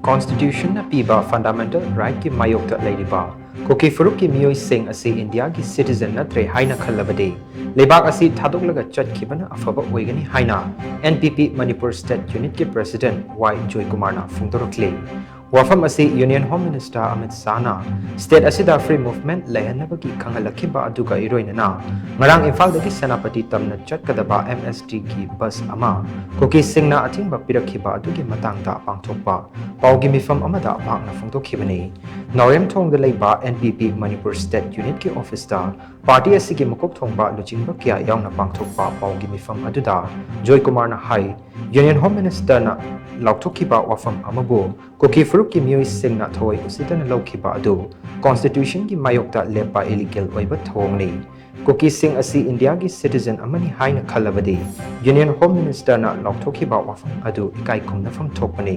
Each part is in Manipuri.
Constitution na piba fundamental right ki Mayokta Leiriba Kuki phurup ki meeoi shing asi India ki citizen nattre haina khallabadi Leibak asi Thadoklaga Chatkhibana aphaba oigani haina NPP Manipur State Unit ki President Y Joykumar na phongdorakli Wafam asi Union Home Minister Amit Sana State asida free movement lehanabagi khanghalakhiba aduga iroina na ngarang Imphal dagi Senapati tamna chatkadaba MST ki bus ama Kuki singna athingba pirakhiba adugi matangda pangthokpa paugi mifam amada bangna phongdokhibani Norem thongda leiba NPP Manipur State Unit ki office da party asigi makok thongba luchingba kya yaungna pangthokpa paugi mifam aduda Joykumar na hai Union Home Minister na lauthokiba wafam amabu Kuki phurup ki meeoi shing na thoi usitana laukhiba adu Constitution ki Mayokta lepa illegal oiba thongni Kuki shing asi India ki citizen amani haina khallabadi Union Home Minister na lauthokiba wafam adu ikai kumna fam thokpani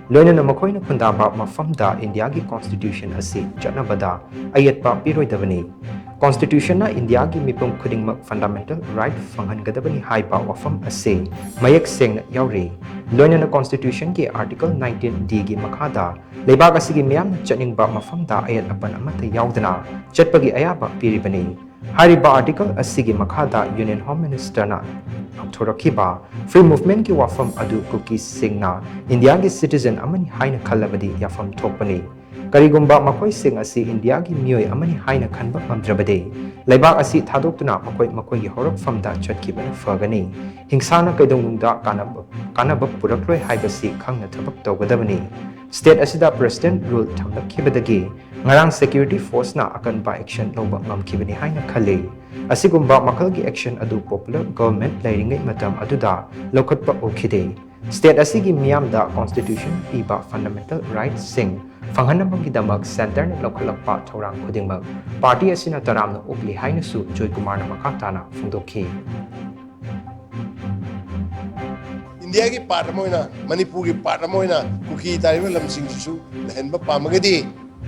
loina na makoina khundaba mafamda India ki Constitution asi chatnabada ayatpa piroidabani Constitution na India ki mipum khudingmak fundamental right fanghangadabani haiba wafam ase mayak seng na yauri loina na Constitution ki Article 19D ki makhada Leibak asigi miyam chatningba mafamda ayat apan amata yaudana chatpagi ayaba piribani Hariba article asigi makhada Union Home Minister na Thorakiba free movement ki wafam adu Kuki shing na India ki citizen amani haina khallabadi yafam thokpani Karigumba makoi sing asi India ki meeoi amani haina khanba mamdrabade Leibak asi Thadoktuna makoi gi horok famda Chatkhibana fagani hingsana kaidongungda kanaba purakloi haibasi khangna thabak tawgadabani State asida President rule thamlakhibadagi ngarang security force na akanba action loba ngamkhibani haina khale asigumba makhalgi action adu popular government leiringai matam aduda lokhatpa okhide State asigi miyamda Constitution piba fundamental rights sing fanghanabagi damak center na lokhalakpa thorang khudingmak party asina taramna ukli haina su Joykumar na makatana phongdokhi India ki part moina Manipur ki part moina Kuki tariba lamsing su lehenba pamagadi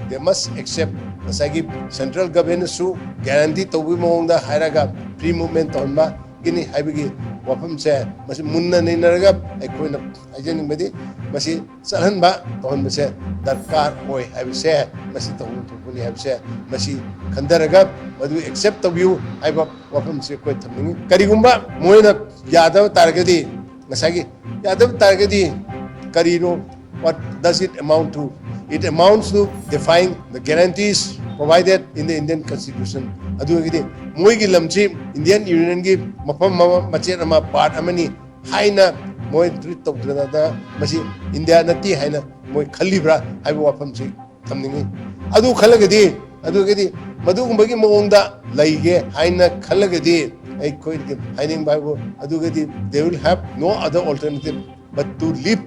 they must accept asagi central government su guarantee tobi mongda hairaga free movement onba gini haibigi wafam se masi munna ninaraga ekoina ajening badi masi salanba ton se darkar oi haibse masi ton tupuni haibse masi khandaraga madu accept tobiu haiba wafam se koi thamni karigumba moina yadav targadi nasagi yadav targadi karino what does it amount to It amounts to defying the guarantees provided in the Indian Constitution. Adugidi moigi lamchi Indian Union gi mafam machet ama part amani haina moi treat tawdana da masi India nati haina moi khallibra haiba wafam si thamningi adu khallagadi madugumbagi moongda laige haina khallagadi ai koi haining baibo adugadi they will have no other alternative but to live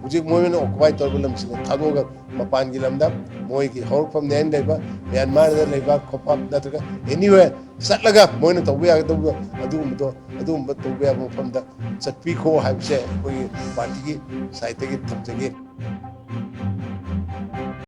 Ujik moi na occupy torbulam sila thadoga mapan gilamda moi ki hor from the end deba Myanmar da Leibak khopap nataka anywhere satlaga moi na tawya adu to be mo from the satpi kho habse koi party ki site ki thamjage